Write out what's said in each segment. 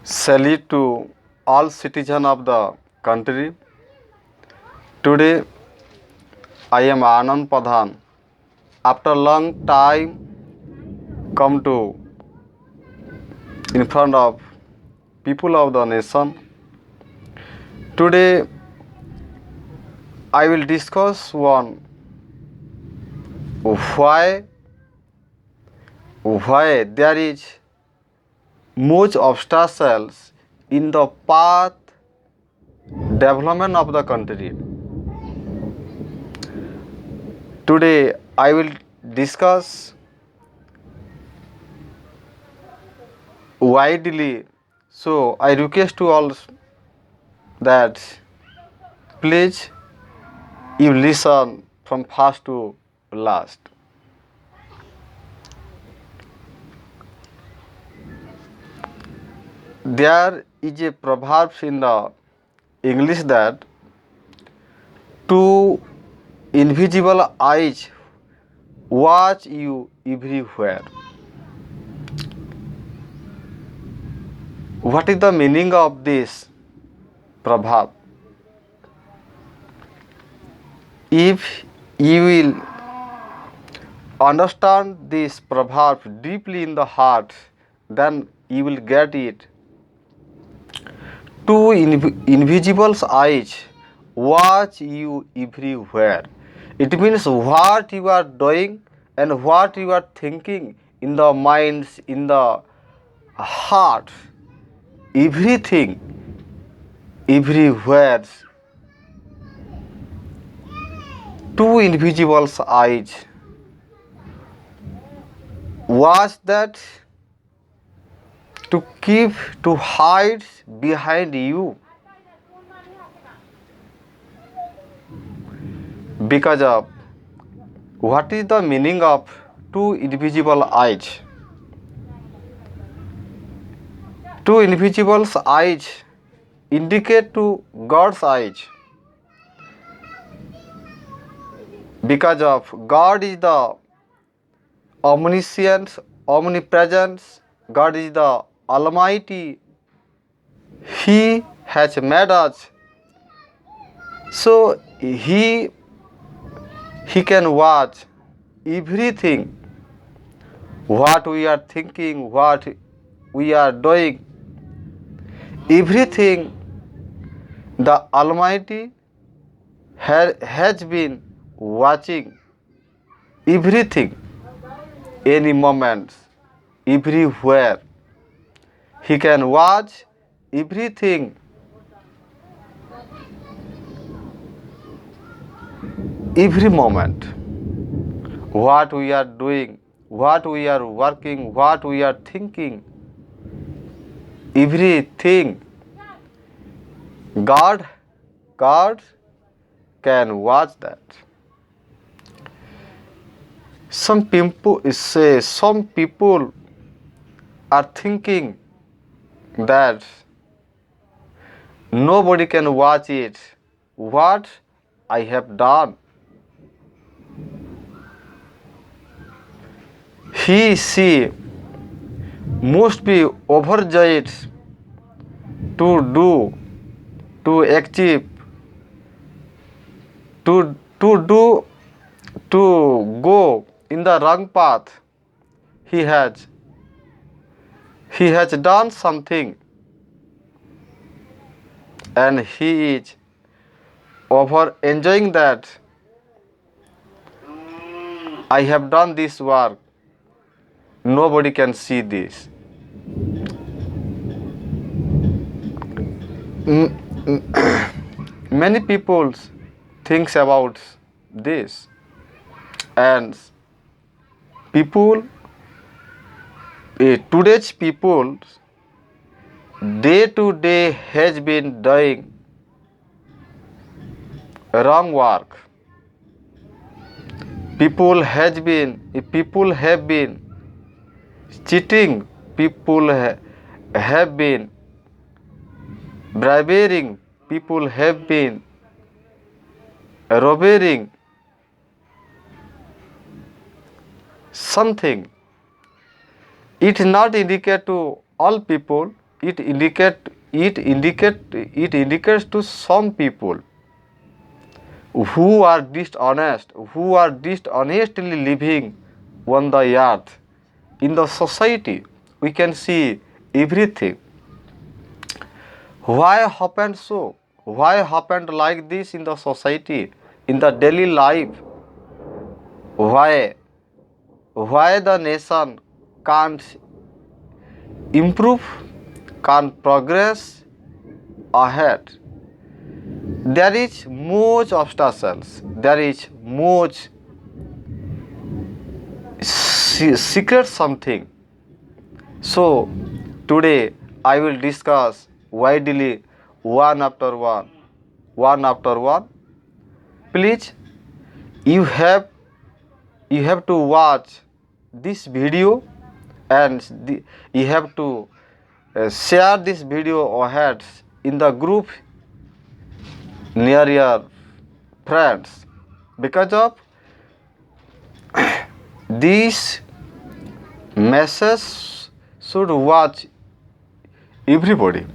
Salute to all citizens of the country. Today I am Anand Pradhan. After long time come to in front of people of the nation. Today I will discuss one why there is much obstacles in the path development of the country. Today I will discuss widely. So I request to all that please you listen from first to last. There is a proverb in the English that two invisible eyes watch you everywhere. What is the meaning of this proverb? If you will understand this proverb deeply in the heart, then you will get it. Two invisible eyes watch you everywhere. It means what you are doing and what you are thinking in the minds, in the heart, everything, everywhere. Two invisible eyes watch that to keep, to hide behind you, because of what is the meaning of two invisible eyes? Two invisible eyes indicate to God's eyes, because of God is the omniscience, omnipresence. God is the Almighty. He has made us, so He can watch everything, what we are thinking, what we are doing, everything. The Almighty has been watching everything, any moment, everywhere. He can watch everything. Every moment, what we are doing, what we are working, what we are thinking, everything. God can watch that. Some people are thinking that nobody can watch it, what I have done. She must be overjoyed to do, to achieve, to do, to go in the wrong path. He has done something and he is over enjoying that. I have done this work, nobody can see this. Many people thinks about this, and people, today's people day to day has been doing wrong work. People have been cheating, people have been bribing, people have been robbing something. It not indicate to all people, it indicates to some people who are dishonest, who are dishonestly living on the earth. In the society, we can see everything. Why happened so? Why happened like this in the society, in the daily life? Why? Why the nation can't improve, can't progress ahead? There is much obstacles. There is much secret something. So today I will discuss widely one after one. Please, you have to watch this video, and you have to share this video ahead in the group near your friends, because of this message should watch everybody.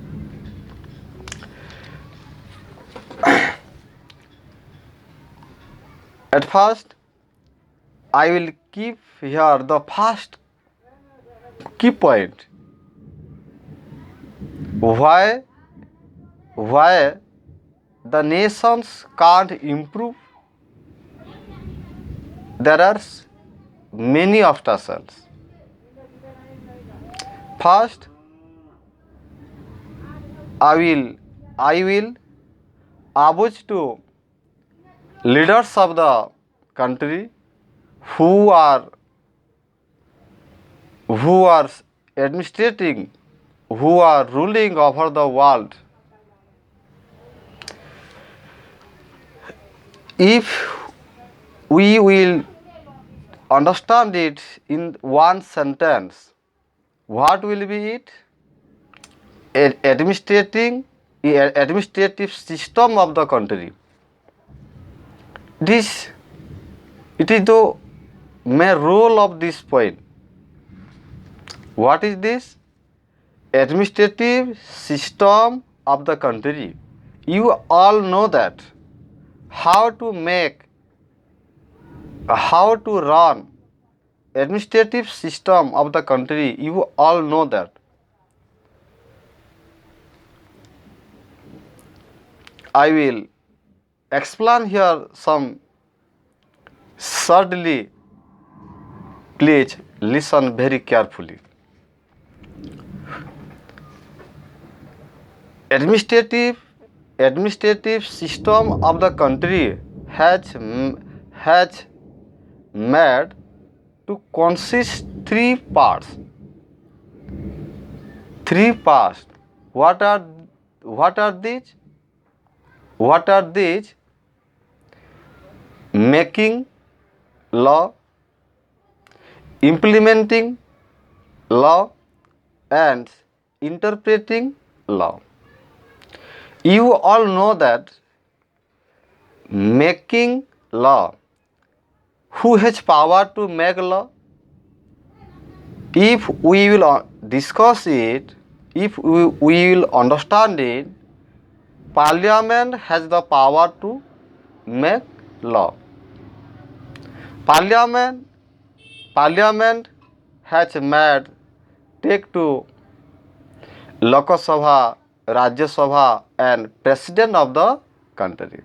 At first, I will keep here the first key point. Why the nations can't improve? There are many obstacles. First, I will abuse to leaders of the country who are administrating, who are ruling over the world. If we will understand it in one sentence, what will be it? Administrative system of the country. It is the main role of this point. What is this? Administrative system of the country. You all know that how to run administrative system of the country. You all know that. I will explain here some shortly. Please listen very carefully. Administrative system of the country has made to consist three parts. What are these? What are these? Making law, implementing law, and interpreting law. You all know that making law, who has power to make law? If we will discuss it, if we will understand it, Parliament has the power to make law. Parliament has made take to Lok Sabha, Rajya Sabha, and President of the country.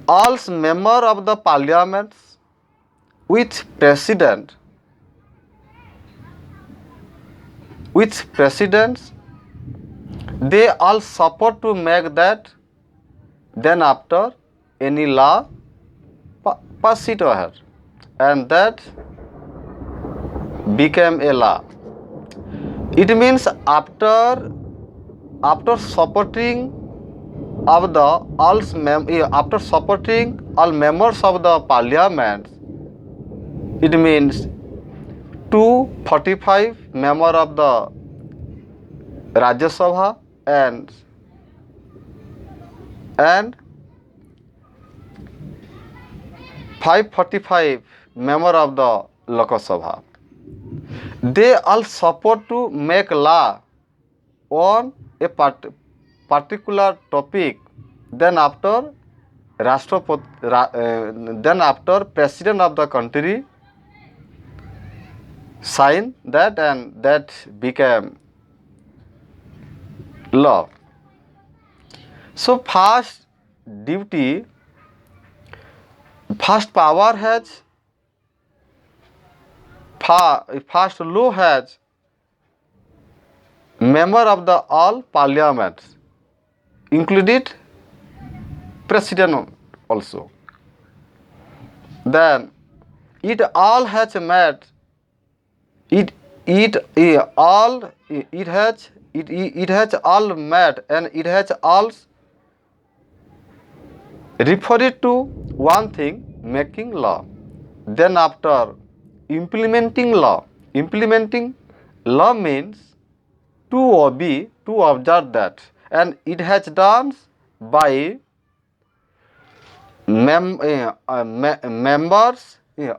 All members of the Parliament with presidents, they all support to make that. Then after any law pass it ahead, and that became a law. It means after supporting of the after supporting all members of the Parliament, it means 245 members of the Rajya Sabha and 545 members of the Lok Sabha. they all support to make law on a particular topic. Then after then after president of the country sign that, and that became law. So first duty, first power has, first law has member of the all parliaments, included president also. Then it all has met, it has all met, and it has all referred to one thing, making law. Then after implementing law means to obey, to observe that, and it has done by members,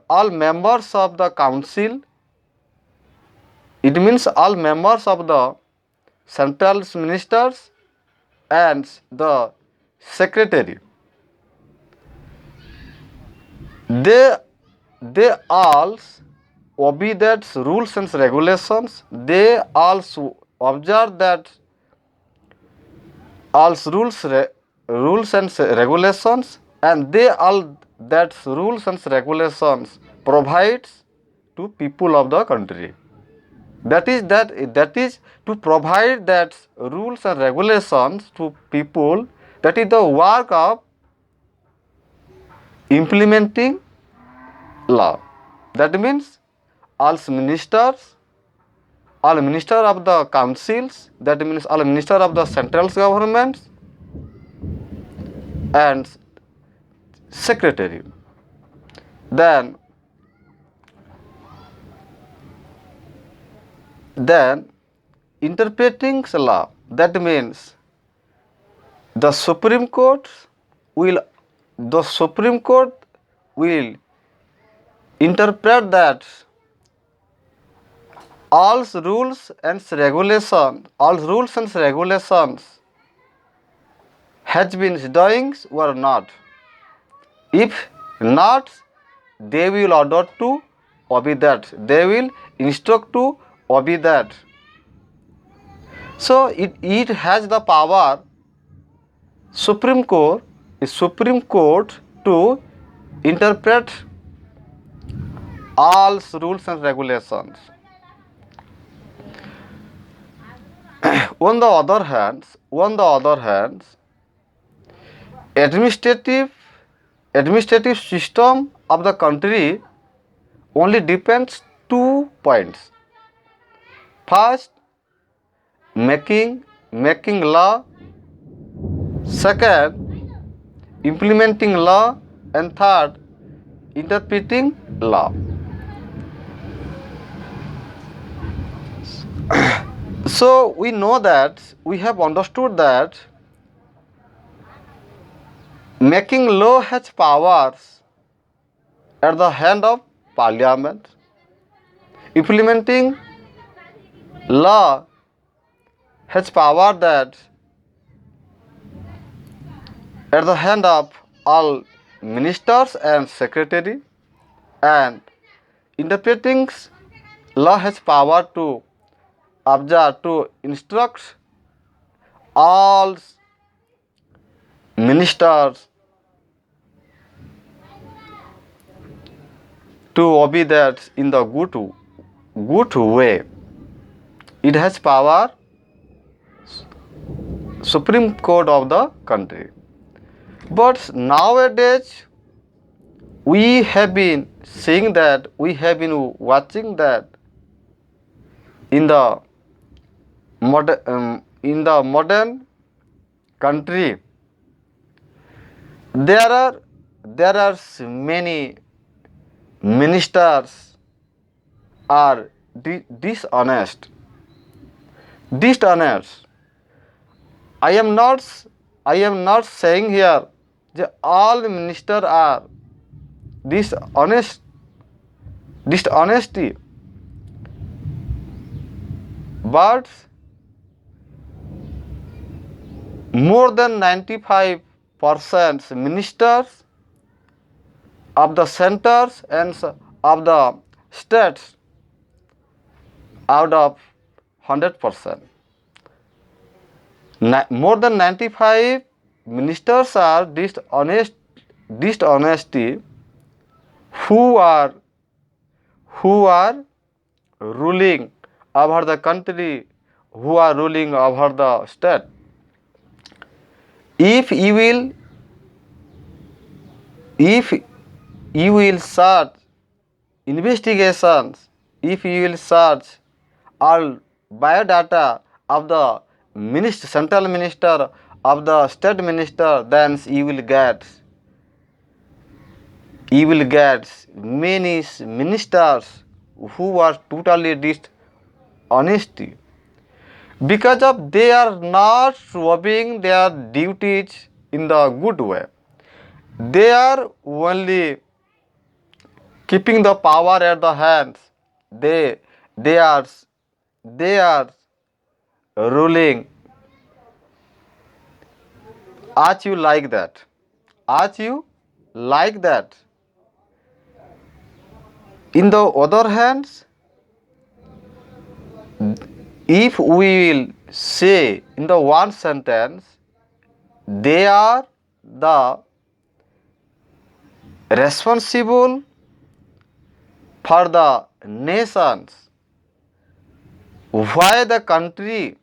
all members of the council. It means all members of the central ministers and the secretary. They all obey that rules and regulations. They also observe that all rules and regulations, and they all that rules and regulations provides to people of the country. That is to provide that rules and regulations to people. That is the work of implementing law. That means all ministers of the councils, that means all ministers of the central governments and secretary. Then interpreting law, that means the Supreme Court will interpret that all rules and regulations has been doing or not. If not, they will order to obey that. They will instruct to obey that. So it has the power, Supreme Court to interpret all rules and regulations. On the other hand, administrative system of the country only depends 2 points. First, making law. Second, implementing law. And third, interpreting law. So we know that, we have understood that making law has powers at the hand of parliament. Implementing law has power that at the hand of all ministers and secretary, and interpreting law has power to observe, to instruct all ministers to obey that in the good way. It has power, Supreme Court of the country. But nowadays we have been seeing that, we have been watching that in the modern country, there are many ministers are dishonest. I am not saying here that all ministers are dishonesty. but more than 95% ministers of the centers and of the states out of 100%. More than 95 ministers are dishonesty who are ruling over the country, who are ruling over the state. If you will search investigations, if you will search all biodata of the central minister, of the state minister, then you will get many ministers who are totally dishonest, because of they are not obeying their duties in the good way. They are only keeping the power at the hands. They are ruling as you like that. As you like that. In the other hands, if we will say in the one sentence, they are the responsible for the nations. Why the country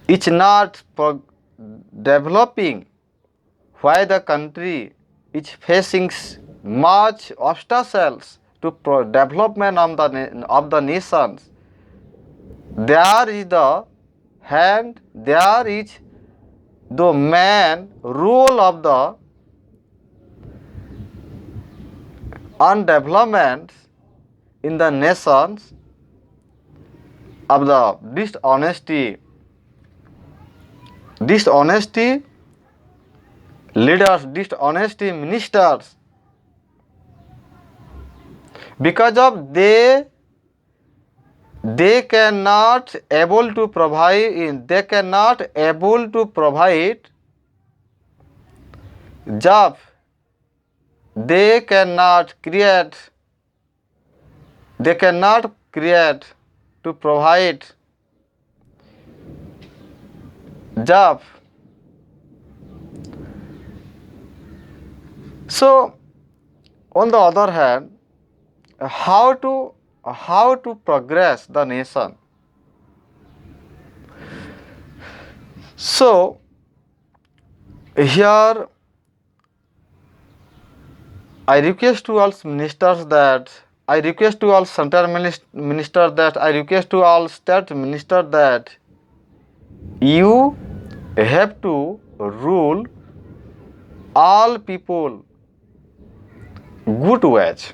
is not developing, why the country is facing much obstacles to development of the nations. There is the hand, there is the man role of the undevelopment in the nations, of the dishonesty leaders, dishonesty ministers, because of they cannot able to provide job, they cannot create to provide job. So on the other hand, how to progress the nation? So here I request to all ministers that I request to all central minister that I request to all state minister that you have to rule all people good ways.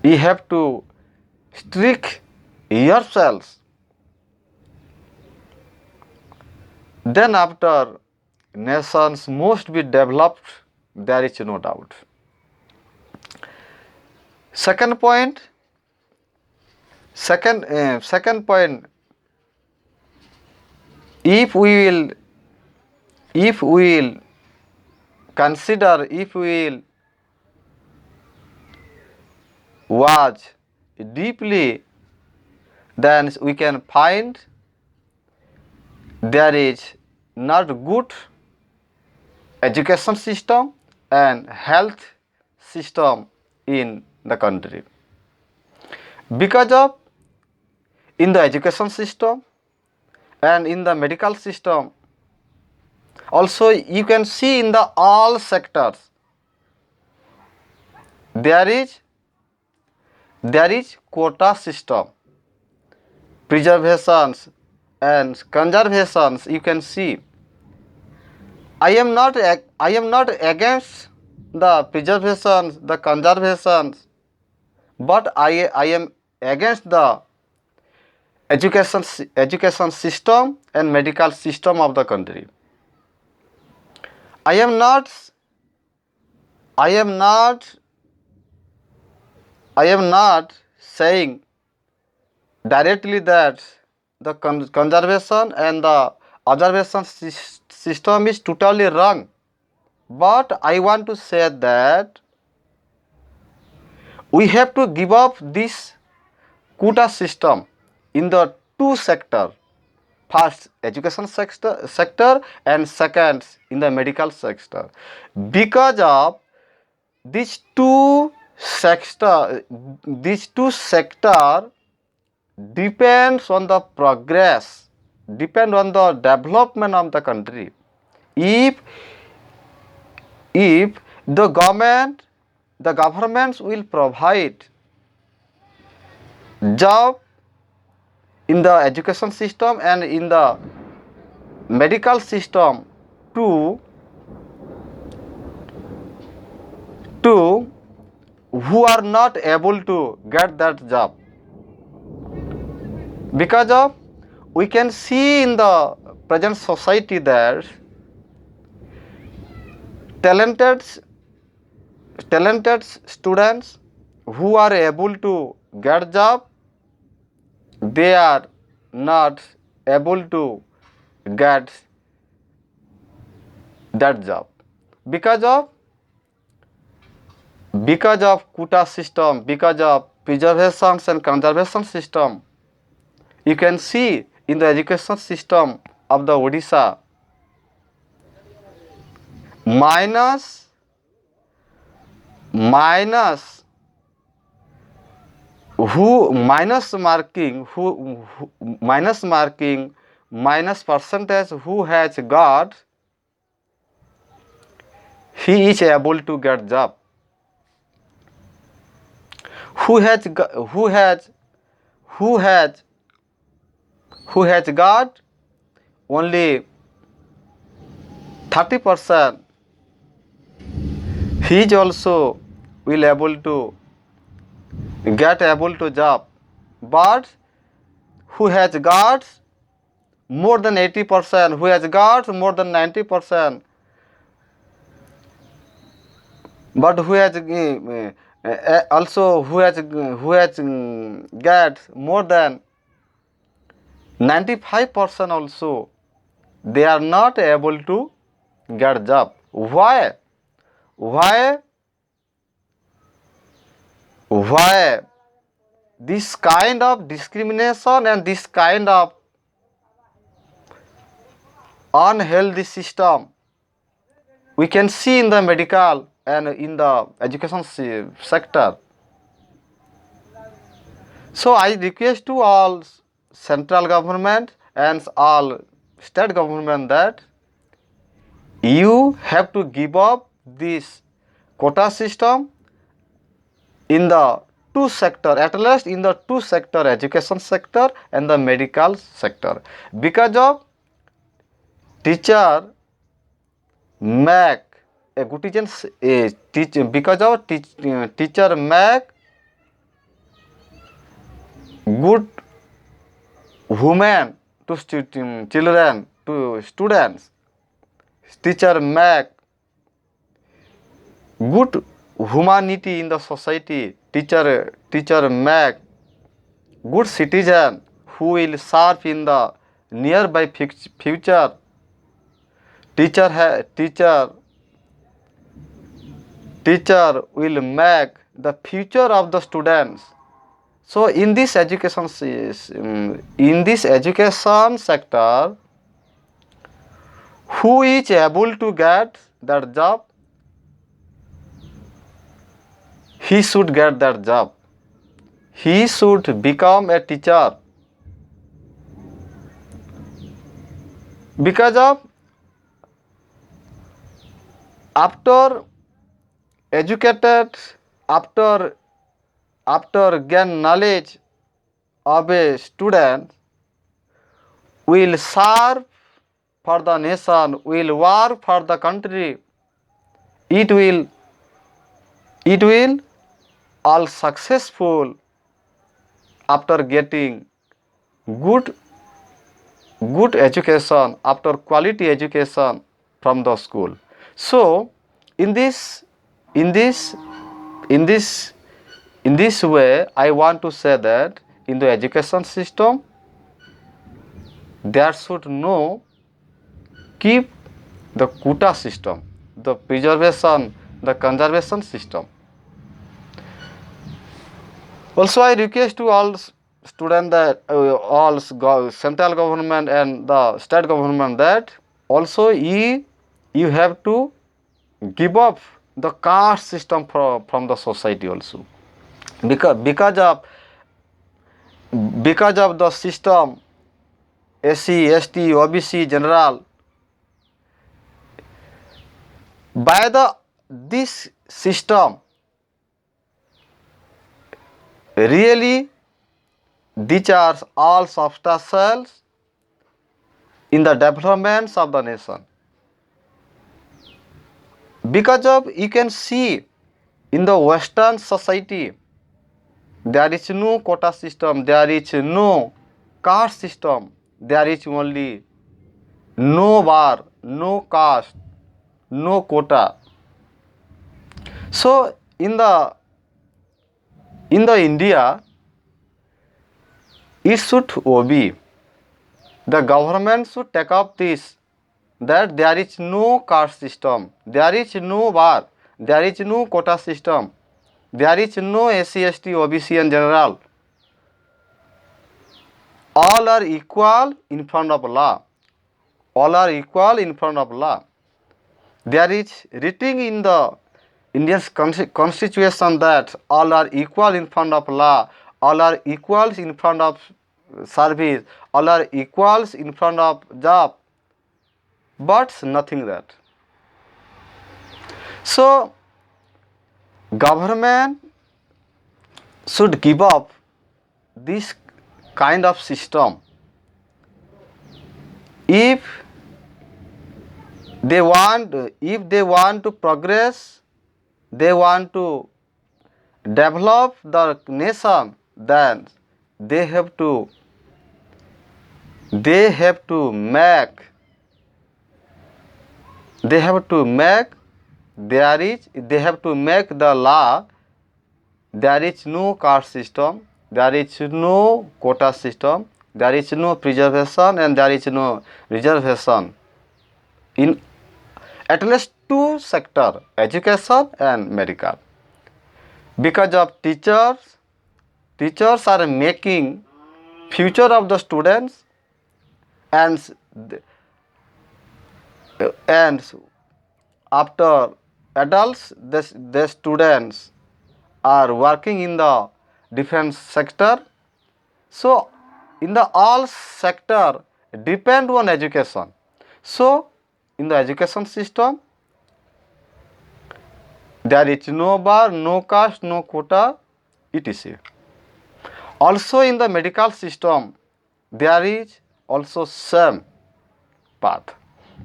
You have to strict yourselves. Then after nations must be developed, there is no doubt. Second point, if we will consider, if we will watch deeply, then we can find there is not good education system and health system in the country. Because of in the education system and in the medical system, also you can see in the all sectors there is quota system, preservations and conservations. You can see I am not against the preservations, the conservations, but I am against the education system and medical system of the country. I am not I am not saying directly that the conservation and the observation system is totally wrong, but I want to say that we have to give up this quota system in the two sector. First, education sector and second in the medical sector, because of these two sector depends on the progress, depend on the development of the country. If the governments will provide job in the education system and in the medical system to who are not able to get that job, because of we can see in the present society that talented students who are able to get job, they are not able to get that job because of quota system, because of preservation and conservation system. You can see in the education system of the Odisha, minus percentage who has got, he is able to get job. Who has got only 30%, he is also will able to get able to job, but who has got more than 80%, who has got more than 90%, but who has also who has get more than 95% also, they are not able to get job. Why this kind of discrimination and this kind of unhealthy system we can see in the medical and in the education sector. So I request to all central government and all state government that you have to give up this quota system in the two sector, at least in the two sector, education sector and the medical sector, because of teacher make a good teacher, because of teacher make good women to children, to students. Teacher make good humanity in the society. Teacher make good citizen who will serve in the nearby future. Teacher will make the future of the students. So in this education sector, who is able to get that job, he should get that job. He should become a teacher, because of after educated, after gain knowledge of a student, will serve for the nation, will work for the country. It will all successful after getting good education, after quality education from the school. So in this In this way, I want to say that in the education system, there should no keep the quota system, the preservation, the conservation system. Also, I request to all students that all central government and the state government that also you have to give up the caste system from the society also, because of the system SC, ST, OBC, general. By this system, really these are all obstacles in the development of the nation. Because of you can see in the Western society, there is no quota system, there is no caste system, there is only no bar, no caste, no quota. So in the India, it should be the government should take up this, that there is no caste system, there is no bar, there is no quota system, there is no SC, ST, OBC and general. All are equal in front of law. All are equal in front of law. There is written in the Indian constitution that all are equal in front of law, all are equals in front of service, all are equals in front of job, but nothing that. So government should give up this kind of system if they want to progress, they want to develop the nation, then they have to make the law. There is no caste system, there is no quota system, there is no preservation and there is no reservation in at least two sectors, education and medical. Because of teachers are making future of the students, and after adults, the students are working in the different sector. So in the all sector depend on education. So in the education system, there is no bar, no caste, no quota, etc. Also in the medical system, there is also same path.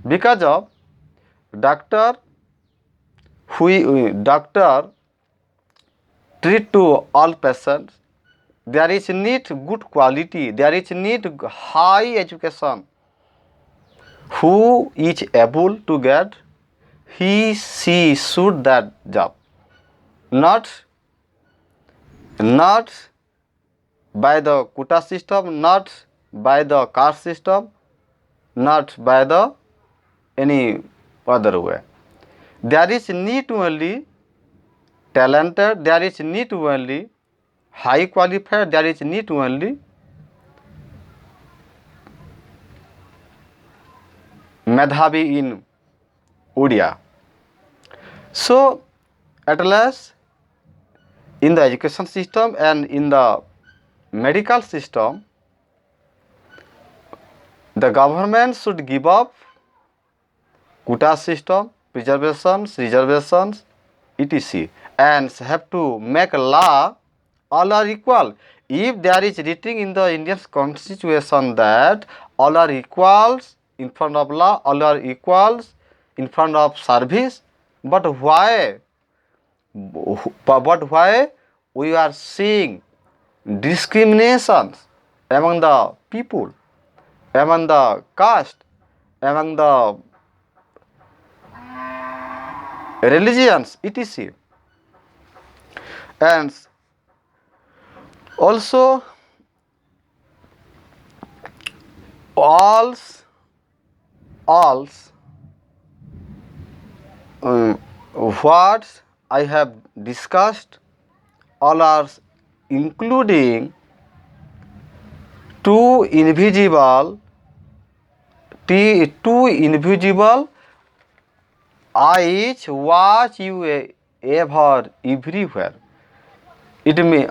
Because of doctor treat to all patients, there is need good quality, there is need high education. Who is able to get, she should that job, not by the quota system, not by the caste system, not by the any other way. There is need only talented, there is need only high qualified, there is need only Medhavi in Odia. So at last in the education system and in the medical system, the government should give up quota system, preservations, reservations, etc. and have to make a law all are equal. If there is written in the Indian constitution that all are equals in front of law, all are equals in front of service, but why we are seeing discriminations among the people, among the caste, among the religions, etc. And Also, alls what I have discussed, all are including two invisible eyes watch you ever everywhere. It may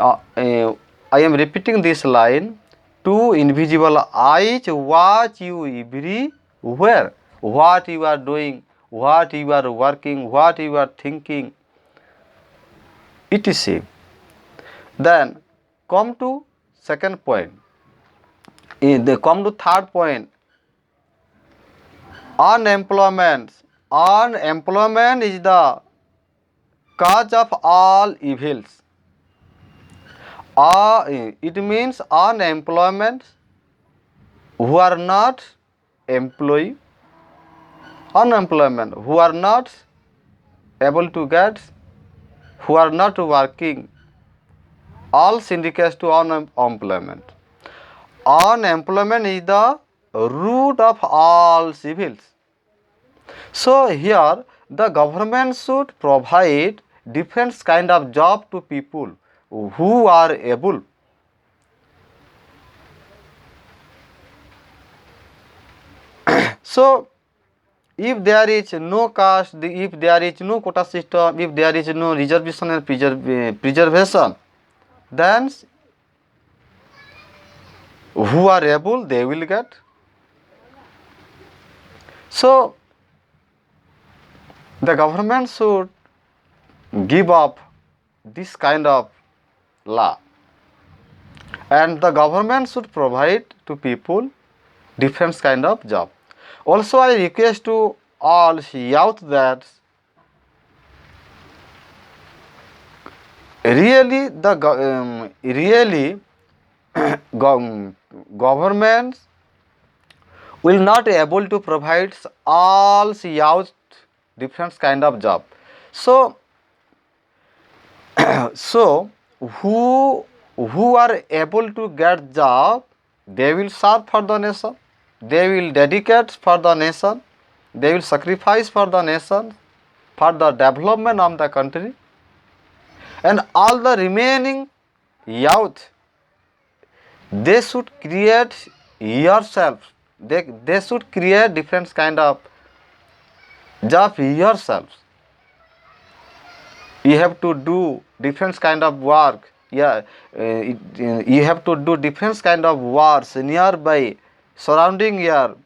I am repeating this line. Two invisible eyes watch you everywhere. What you are doing, what you are working, what you are thinking, etc. Then come to second point. They come to third point. Unemployment. Unemployment is the cause of all evils. It means unemployment who are not employee, unemployment who are not able to get, who are not working, all indicates to unemployment. Unemployment is the root of all evils. So here the government should provide different kind of job to people who are able. So if there is no caste, if there is no quota system, if there is no reservation and preservation, then who are able, they will get. So the government should give up this kind of law, and the government should provide to people different kind of job. Also, I request to all youth that really governments will not able to provide all youth different kind of job. So so who are able to get job, they will serve for the nation, they will dedicate for the nation, they will sacrifice for the nation, for the development of the country. And all the remaining youth, they should create yourself, they should create different kind of job yourselves. You have to do different kind of work. Yeah, you have to do different kind of works nearby, surrounding your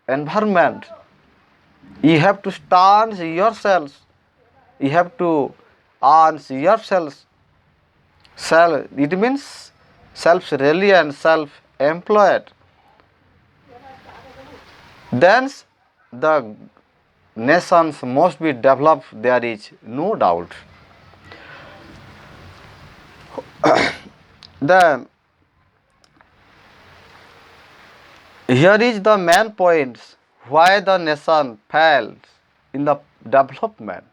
environment. You have to stand yourselves. You have to earn yourselves. It means self-reliant, self-employed. Then the nations must be developed, there is no doubt. Then here is the main points why the nation fails in the development.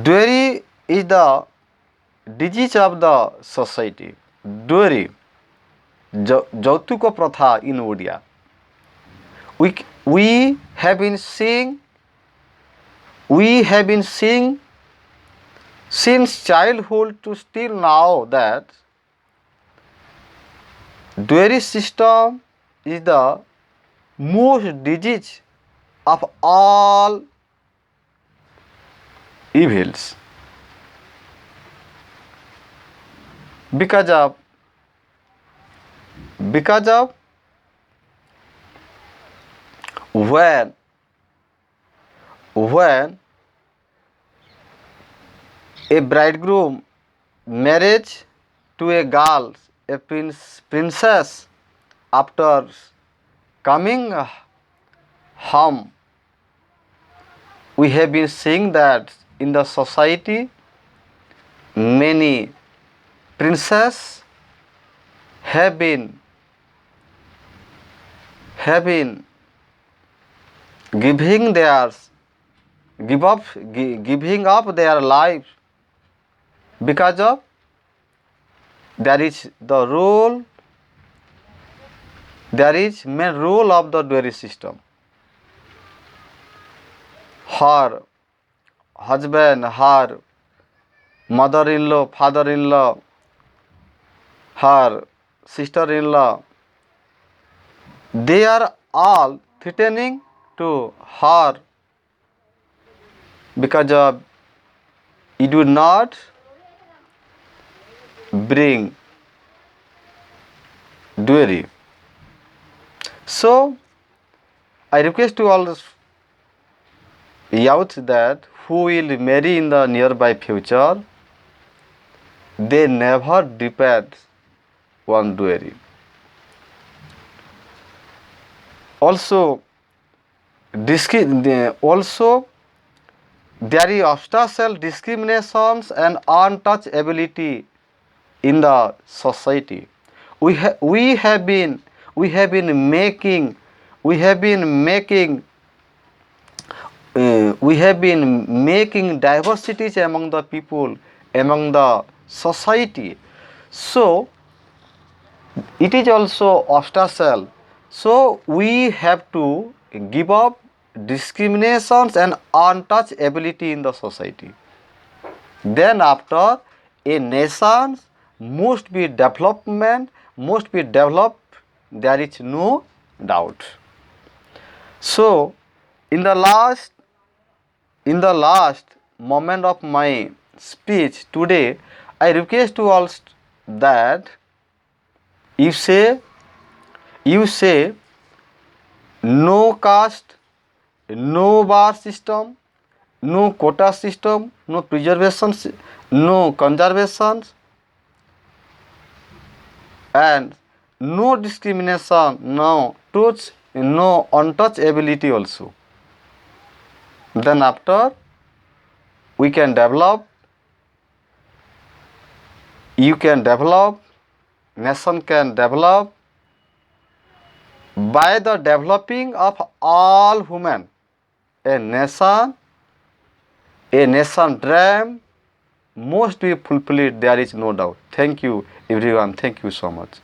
Dowry is the disease of the society. Dowry, Jautuko Pratha in Odia. We have been seeing since childhood to still now that dowry system is the most disease of all evils, because of when a bridegroom marriage to a girl, a princess, after coming home, we have been seeing that in the society many princesses have been giving up their life because of there is the role, there is main role of the dowry system. Her husband, her mother-in-law, father-in-law, her sister-in-law, they are all threatening to her because of you do not bring dowry. So I request to all youth that who will marry in the nearby future, they never depend on dowry. Also, also there is obstacle, discriminations and untouchability in the society. We have been making diversities among the people, among the society. So it is also obstacle. So we have to give up discriminations and untouchability in the society. Then after, a nation must be developed, there is no doubt. So in the last moment of my speech today, I request to all that you say no caste, no bar system, no quota system, no preservation, no conservation, and no discrimination, no untouchability also. Then after, we can develop, you can develop, nation can develop by the developing of all human. A nation dream must be fulfilled, there is no doubt. Thank you everyone, thank you so much.